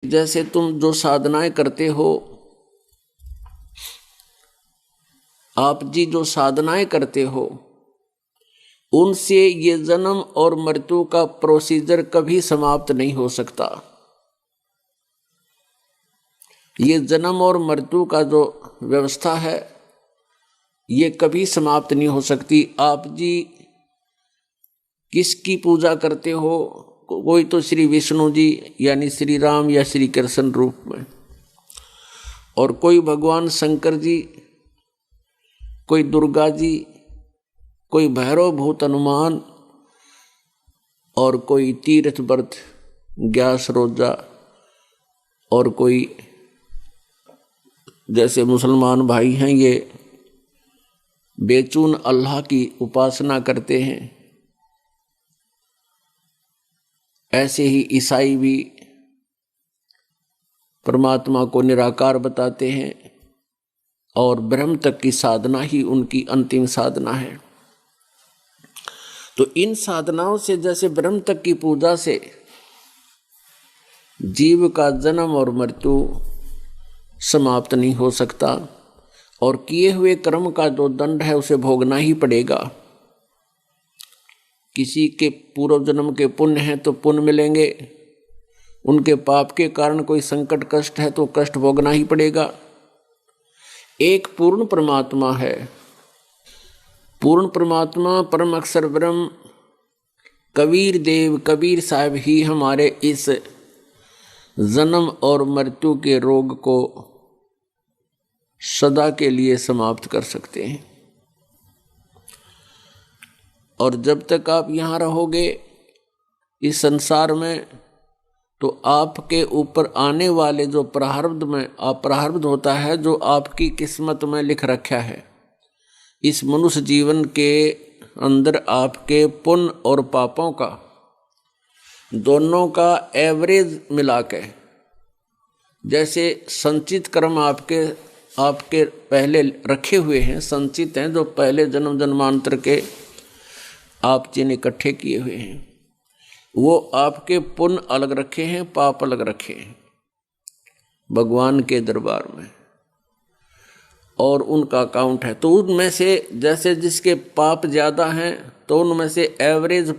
जैसे तुम जो साधनाएं करते हो, आप जी जो साधनाएं करते हो, उनसे ये जन्म और मृत्यु का प्रोसीजर कभी समाप्त नहीं हो सकता। ये जन्म और मृत्यु का जो व्यवस्था है, ये कभी समाप्त नहीं हो सकती। आप जी किसकी पूजा करते हो? कोई तो श्री विष्णु जी यानी श्री राम या श्री कृष्ण रूप में, और कोई भगवान शंकर जी, कोई दुर्गा जी, कोई भैरव भूत हनुमान, और कोई तीर्थ व्रत ग्यास रोजा, और कोई जैसे मुसलमान भाई हैं ये बेचून अल्लाह की उपासना करते हैं। ऐसे ही ईसाई भी परमात्मा को निराकार बताते हैं, और ब्रह्म तक की साधना ही उनकी अंतिम साधना है। तो इन साधनाओं से, जैसे ब्रह्म तक की पूजा से जीव का जन्म और मृत्यु समाप्त नहीं हो सकता, और किए हुए कर्म का जो दंड है उसे भोगना ही पड़ेगा। किसी के पूर्व जन्म के पुण्य हैं तो पुण्य मिलेंगे, उनके पाप के कारण कोई संकट कष्ट है तो कष्ट भोगना ही पड़ेगा। एक पूर्ण परमात्मा है, पूर्ण परमात्मा परम अक्षर ब्रह्म कबीर देव कबीर साहब ही हमारे इस जन्म और मृत्यु के रोग को सदा के लिए समाप्त कर सकते हैं। और जब तक आप यहाँ रहोगे इस संसार में, तो आपके ऊपर आने वाले जो प्रारब्ध में प्रारब्ध होता है, जो आपकी किस्मत में लिख रखा है, इस मनुष्य जीवन के अंदर आपके पुण्य और पापों का दोनों का एवरेज मिला के, जैसे संचित कर्म आपके पहले रखे हुए हैं, संचित हैं, जो पहले जन्म जन्मांतर के आप जिन्हें इकट्ठे किए हुए हैं, वो आपके पुण्य अलग रखे हैं, पाप अलग रखे हैं भगवान के दरबार में, और उनका अकाउंट है। तो उनमें से जैसे जिसके पाप ज़्यादा हैं तो उनमें से एवरेज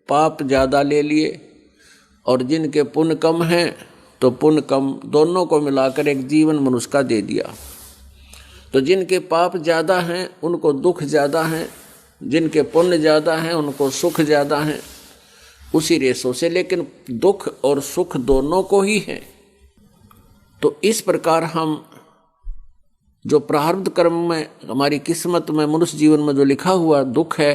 पाप ज़्यादा ले लिए, और जिनके पुण्य कम हैं तो पुण्य कम, दोनों को मिलाकर एक जीवन मनुष्य का दे दिया। तो जिनके पाप ज़्यादा हैं उनको दुख ज़्यादा हैं, जिनके पुण्य ज़्यादा हैं उनको सुख ज़्यादा हैं, उसी रेशों से, लेकिन दुख और सुख दोनों को ही है। तो इस प्रकार हम जो प्रारब्ध कर्म में हमारी किस्मत में मनुष्य जीवन में जो लिखा हुआ दुख है,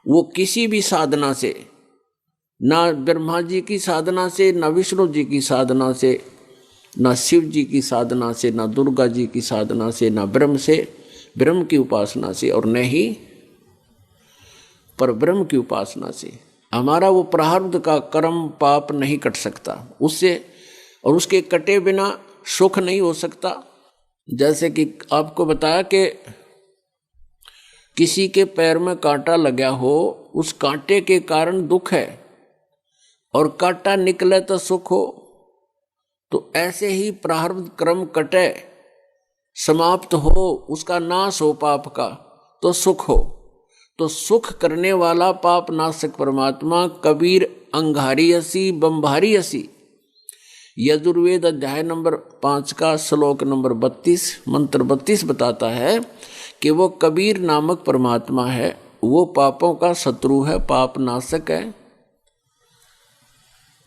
वो किसी भी साधना से, ना ब्रह्मा जी की साधना से, ना विष्णु जी की साधना से, ना शिव जी की साधना से, ना दुर्गा जी की साधना से, ना ब्रह्म की उपासना से, और न ही पर ब्रह्म की उपासना से हमारा वो प्रारब्ध का कर्म पाप नहीं कट सकता उससे, और उसके कटे बिना सुख नहीं हो सकता। जैसे कि आपको बताया कि किसी के पैर में कांटा लगा हो, उस कांटे के कारण दुख है, और कांटा निकले तो सुख हो। तो ऐसे ही प्रारब्ध कर्म कटे, समाप्त हो, उसका नाश हो पाप का, तो सुख हो। तो सुख करने वाला पाप नाशक परमात्मा कबीर अंगारी असी बम्भारी असी, यजुर्वेद अध्याय नंबर 5 का श्लोक नंबर 32 मंत्र 32 बताता है कि वो कबीर नामक परमात्मा है, वो पापों का शत्रु है, पाप नाशक है,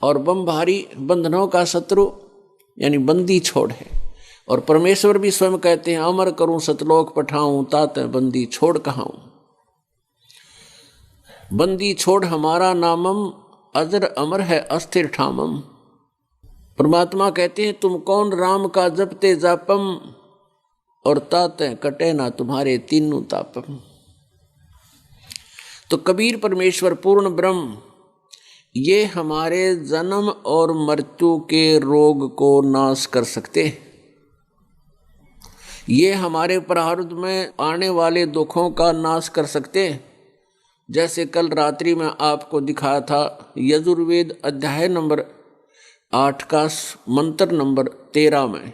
और बम्भारी बंधनों का शत्रु यानी बंदी छोड़ है। और परमेश्वर भी स्वयं कहते हैं, अमर करूं सतलोक पठाऊं, तात बंदी छोड़ कहाऊं। बंदी छोड़ हमारा नामम, अजर अमर है अस्थिर ठामम। परमात्मा कहते हैं, तुम कौन राम का जपते जापम, और ताते कटे ना तुम्हारे तीनों तापम। तो कबीर परमेश्वर पूर्ण ब्रह्म ये हमारे जन्म और मृत्यु के रोग को नाश कर सकते हैं। ये हमारे प्रारब्ध में आने वाले दुखों का नाश कर सकते हैं। जैसे कल रात्रि में आपको दिखाया था, यजुर्वेद अध्याय नंबर 8 का मंत्र नंबर 13 में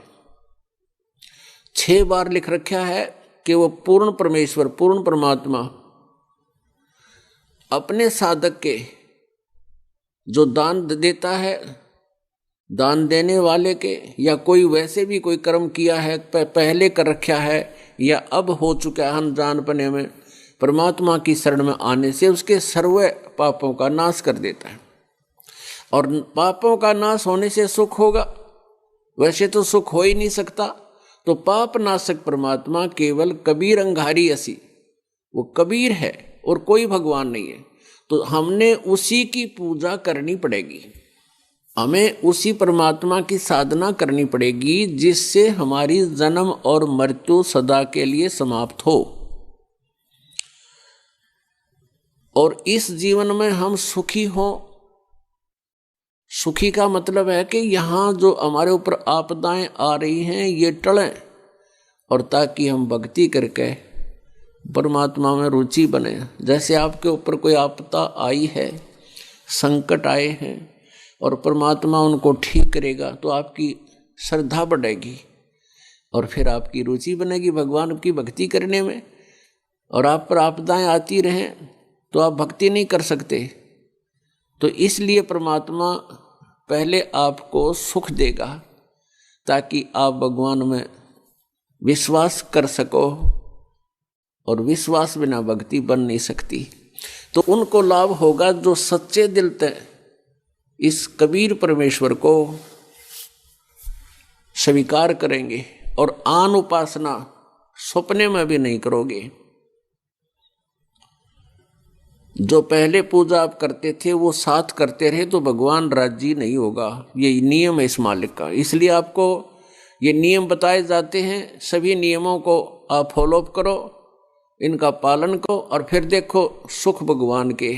6 बार लिख रखा है कि वो पूर्ण परमेश्वर, पूर्ण परमात्मा अपने साधक के जो दान देता है, दान देने वाले के, या कोई वैसे भी कोई कर्म किया है पहले कर रखा है या अब हो चुका है अनजानपने में, परमात्मा की शरण में आने से उसके सर्व पापों का नाश कर देता है। और पापों का नाश होने से सुख होगा, वैसे तो सुख हो ही नहीं सकता। तो पाप नाशक परमात्मा केवल कबीर अंगारी असी, वो कबीर है और कोई भगवान नहीं है। तो हमने उसी की पूजा करनी पड़ेगी, हमें उसी परमात्मा की साधना करनी पड़ेगी जिससे हमारी जन्म और मृत्यु सदा के लिए समाप्त हो और इस जीवन में हम सुखी हों। सुखी का मतलब है कि यहाँ जो हमारे ऊपर आपदाएं आ रही हैं ये टलें, और ताकि हम भक्ति करके परमात्मा में रुचि बने। जैसे आपके ऊपर कोई आपदा आई है, संकट आए हैं, और परमात्मा उनको ठीक करेगा तो आपकी श्रद्धा बढ़ेगी और फिर आपकी रुचि बनेगी भगवान की भक्ति करने में। और आप पर आपदाएं आती रहें तो आप भक्ति नहीं कर सकते। तो इसलिए परमात्मा पहले आपको सुख देगा ताकि आप भगवान में विश्वास कर सको, और विश्वास बिना भक्ति बन नहीं सकती। तो उनको लाभ होगा जो सच्चे दिल से इस कबीर परमेश्वर को स्वीकार करेंगे और आन उपासना सपने में भी नहीं करोगे। जो पहले पूजा आप करते थे वो साथ करते रहे तो भगवान राजी नहीं होगा। ये नियम है इस मालिक का, इसलिए आपको ये नियम बताए जाते हैं। सभी नियमों को आप फॉलोअप करो, इनका पालन करो, और फिर देखो सुख भगवान के।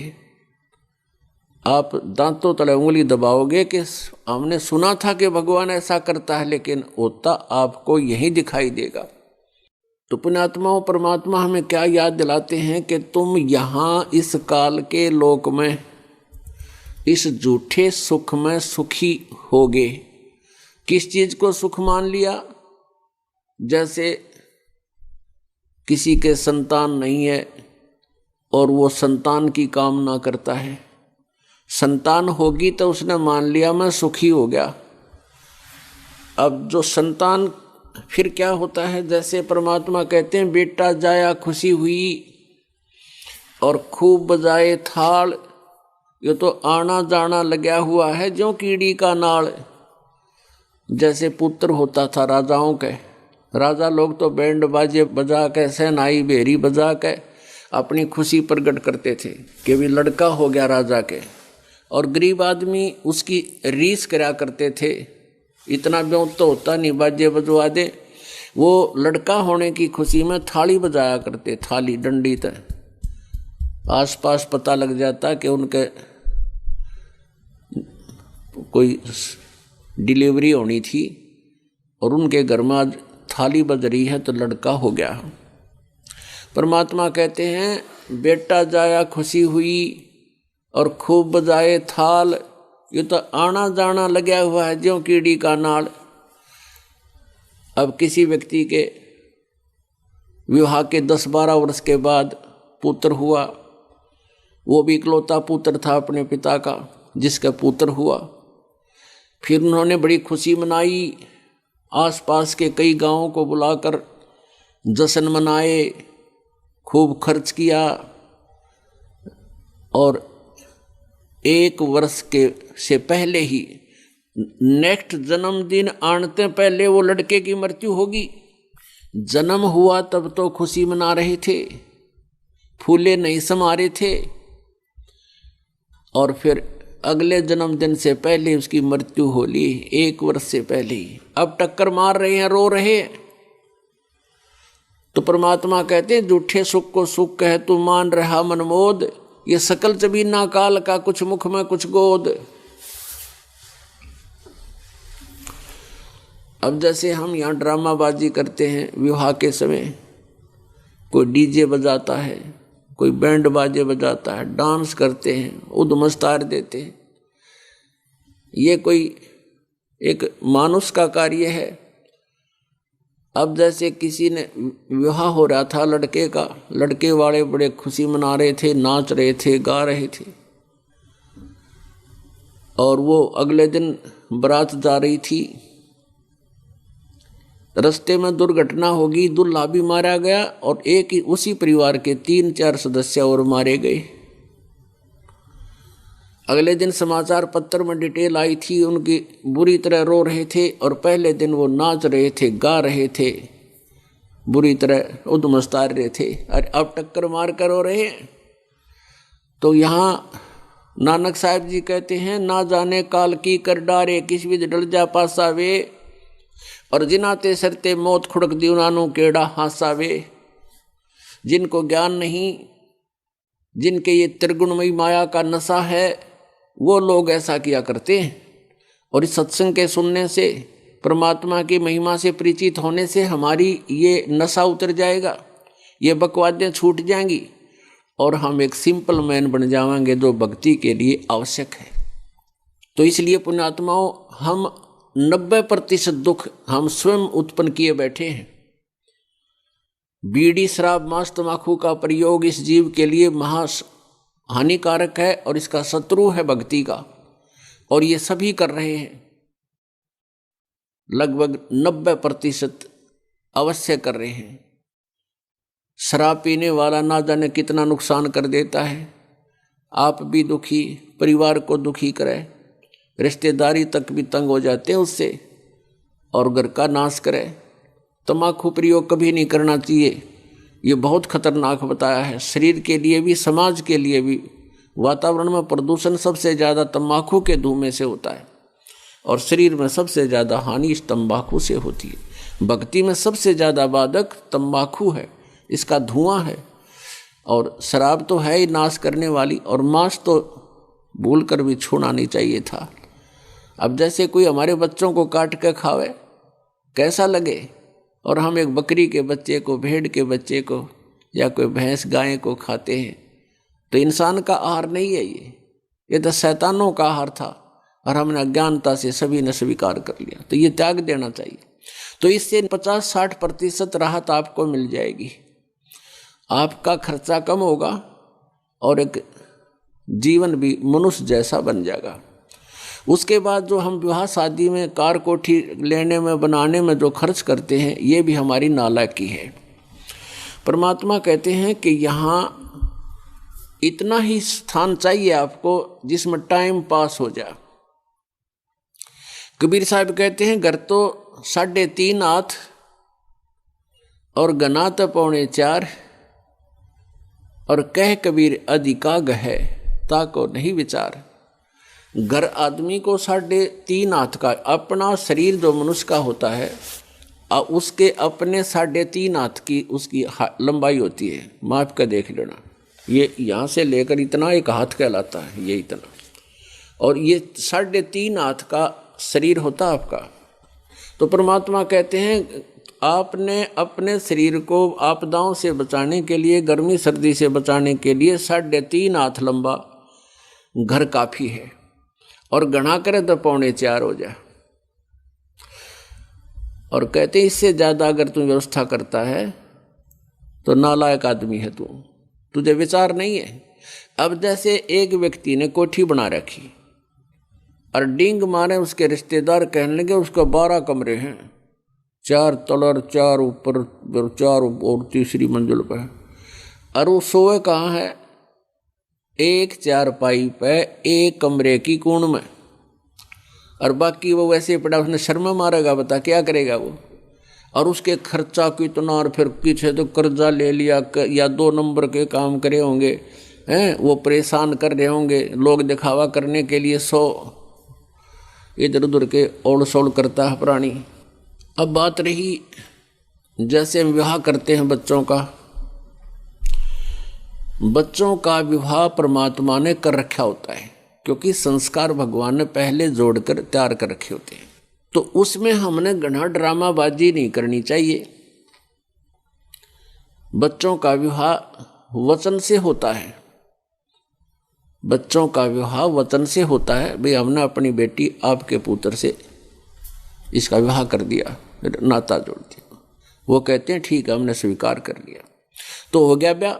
आप दांतों तले उंगली दबाओगे कि हमने सुना था कि भगवान ऐसा करता है, लेकिन होता आपको यही दिखाई देगा। तो पुण्यात्माओं, परमात्मा हमें क्या याद दिलाते हैं कि तुम यहाँ इस काल के लोक में इस झूठे सुख में सुखी होगे। किस चीज को सुख मान लिया? जैसे किसी के संतान नहीं है और वो संतान की कामना करता है, संतान होगी तो उसने मान लिया मैं सुखी हो गया। अब जो संतान फिर क्या होता है, जैसे परमात्मा कहते हैं बेटा जाया खुशी हुई और खूब बजाए थाल, ये तो आना जाना लगा हुआ है ज्यों कीड़ी का नाल। जैसे पुत्र होता था राजाओं के, राजा लोग तो बैंड बाजे बजा के, सहनाई बेरी बजा के अपनी खुशी प्रकट करते थे कि भी लड़का हो गया राजा के। और गरीब आदमी उसकी रीस करा करते थे, इतना ब्यों तो होता नहीं, बाजे बजवा दे। वो लड़का होने की खुशी में थाली बजाया करते, थाली डंडी तक। आस पास पता लग जाता कि उनके कोई डिलीवरी होनी थी और उनके घर में आज थाली बज रही है तो लड़का हो गया। परमात्मा कहते हैं बेटा जाया खुशी हुई और खूब बजाए थाल, ये तो आना जाना लगा हुआ है ज्यों कीड़ी का नाल। अब किसी व्यक्ति के विवाह के 10-12 वर्ष के बाद पुत्र हुआ, वो भी इकलौता पुत्र था अपने पिता का जिसका पुत्र हुआ। फिर उन्होंने बड़ी खुशी मनाई, आसपास के कई गांवों को बुलाकर जश्न मनाए, खूब खर्च किया। और 1 वर्ष के से पहले ही नेक्स्ट जन्मदिन आने पहले वो लड़के की मृत्यु होगी। जन्म हुआ तब तो खुशी मना रहे थे, फूले नहीं समा रहे थे, और फिर अगले जन्मदिन से पहले उसकी मृत्यु हो ली, 1 वर्ष से पहले ही। अब टक्कर मार रहे हैं, रो रहे हैं। तो परमात्मा कहते हैं झूठे सुख को सुख कह तू मान रहा मनमोद, ये सकल जबीना काल का कुछ मुख में कुछ गोद। अब जैसे हम यहाँ ड्रामाबाजी करते हैं विवाह के समय, कोई डीजे बजाता है, कोई बैंड बाजे बजाता है, डांस करते हैं, उद मस्तार देते हैं। ये कोई एक मानुष का कार्य है। अब जैसे किसी ने विवाह हो रहा था लड़के का, लड़के वाले बड़े खुशी मना रहे थे, नाच रहे थे, गा रहे थे, और वो अगले दिन बारात जा रही थी। रास्ते में दुर्घटना होगी, दूल्हा भी मारा गया और एक ही उसी परिवार के 3-4 सदस्य और मारे गए। अगले दिन समाचार पत्र में डिटेल आई थी, उनकी बुरी तरह रो रहे थे और पहले दिन वो नाच रहे थे, गा रहे थे, बुरी तरह उद्मस्तार रहे थे, और अब टक्कर मार कर रो रहे हैं। तो यहाँ नानक साहब जी कहते हैं, ना जाने काल की कर डारे, किस विध डल जा पासावे, और जिनाते सरते मौत खुड़क दी उनानू केड़ा हासावे। जिनको ज्ञान नहीं, जिनके ये त्रिगुणमयी माया का नशा है, वो लोग ऐसा किया करते हैं। और इस सत्संग के सुनने से, परमात्मा की महिमा से परिचित होने से हमारी ये नशा उतर जाएगा, ये बकवादें छूट जाएंगी और हम एक सिंपल मैन बन जाएंगे जो भक्ति के लिए आवश्यक है। तो इसलिए पुण्यात्माओं, हम 90% दुख हम स्वयं उत्पन्न किए बैठे हैं। बीड़ी, शराब, मांस, तंबाकू का प्रयोग इस जीव के लिए महा हानिकारक है और इसका शत्रु है भक्ति का, और ये सभी कर रहे हैं। लगभग 90% अवश्य कर रहे हैं। शराब पीने वाला ना जाने कितना नुकसान कर देता है, आप भी दुखी, परिवार को दुखी करे, रिश्तेदारी तक भी तंग हो जाते हैं उससे, और घर का नाश करे। तंबाकू प्रयोग कभी नहीं करना चाहिए, ये बहुत खतरनाक बताया है, शरीर के लिए भी, समाज के लिए भी। वातावरण में प्रदूषण सबसे ज़्यादा तंबाकू के धुएं से होता है, और शरीर में सबसे ज़्यादा हानि इस तंबाकू से होती है। भक्ति में सबसे ज़्यादा बाधक तंबाकू है, इसका धुआं है, और शराब तो है ही नाश करने वाली, और मांस तो भूल कर भी छूना नहीं चाहिए था। अब जैसे कोई हमारे बच्चों को काट के खावे, कैसा लगे, और हम एक बकरी के बच्चे को, भेड़ के बच्चे को, या कोई भैंस गाय को खाते हैं, तो इंसान का आहार नहीं है ये तो शैतानों का आहार था, और हमने अज्ञानता से सभी ने स्वीकार कर लिया, तो ये त्याग देना चाहिए। तो इससे 50-60% राहत आपको मिल जाएगी, आपका खर्चा कम होगा और एक जीवन भी मनुष्य जैसा बन जाएगा। उसके बाद जो हम विवाह शादी में, कार कोठी लेने में, बनाने में जो खर्च करते हैं, ये भी हमारी नालायकी है। परमात्मा कहते हैं कि यहाँ इतना ही स्थान चाहिए आपको जिसमें टाइम पास हो जाए। कबीर साहब कहते हैं, घर तो 3.5 हाथ और गना तो 4.25, और कह कबीर अधिका गह ताको नहीं विचार। घर आदमी को 3.5 हाथ का, अपना शरीर जो मनुष्य का होता है, उसके अपने 3.5 हाथ की उसकी लंबाई होती है। माप का देख लेना, ये यहाँ से लेकर इतना एक हाथ कहलाता है, ये इतना, और ये 3.5 हाथ का शरीर होता आपका। तो परमात्मा कहते हैं, आपने अपने शरीर को आपदाओं से बचाने के लिए, गर्मी सर्दी से बचाने के लिए 3.5 हाथ लंबा घर काफ़ी है, और गणा करे तो 4.25 हो जाए। और कहते इससे ज़्यादा अगर तू व्यवस्था करता है तो नालायक आदमी है तू, तुझे विचार नहीं है। अब जैसे एक व्यक्ति ने कोठी बना रखी और डींग मारे उसके रिश्तेदार कहने लगे उसका 12 कमरे हैं, 4 तलर, 4 ऊपर, 4 और तीसरी मंजिल पर, और वो सोए कहाँ है? एक 4पाई पे, एक कमरे की कोण में, और बाकी वो वैसे पड़ा, उसने शर्म मारेगा, बता क्या करेगा वो। और उसके खर्चा कितना, और फिर पीछे तो कर्जा ले लिया, या 2 नंबर के काम करे होंगे हैं, वो परेशान कर रहे होंगे, लोग दिखावा करने के लिए 100 इधर उधर के ओढ़ सोड़ करता है प्राणी। अब बात रही जैसे हम विवाह करते हैं बच्चों का विवाह परमात्मा ने कर रखा होता है, क्योंकि संस्कार भगवान ने पहले जोड़कर तैयार कर रखे होते हैं। तो उसमें हमने घना ड्रामाबाजी नहीं करनी चाहिए। बच्चों का विवाह वचन से होता है, बच्चों का विवाह वचन से होता है। भाई हमने अपनी बेटी आपके पुत्र से इसका विवाह कर दिया, नाता जोड़ दिया। वो कहते हैं ठीक है, हमने स्वीकार कर लिया। तो हो गया ब्याह।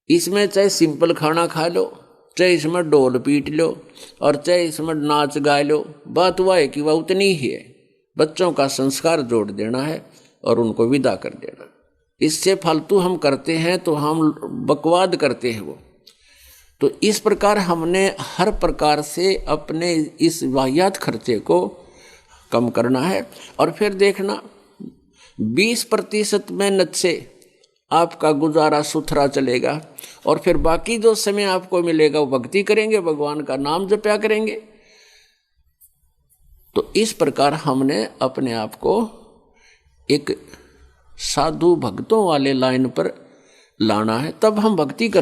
इसमें चाहे सिंपल खाना खा लो, चाहे इसमें ढोल पीट लो, और चाहे इसमें नाच गा लो, बात वह है कि वह उतनी ही है। बच्चों का संस्कार जोड़ देना है और उनको विदा कर देना। इससे फालतू हम करते हैं तो हम बकवाद करते हैं वो। तो इस प्रकार हमने हर प्रकार से अपने इस वाहियात खर्चे को कम करना है। और फिर देखना 20% मेहनत से आपका गुजारा सुथरा चलेगा, और फिर बाकी जो समय आपको मिलेगा वो भक्ति करेंगे, भगवान का नाम जपया करेंगे। तो इस प्रकार हमने अपने आप को एक साधु भक्तों वाले लाइन पर लाना है, तब हम भक्ति कर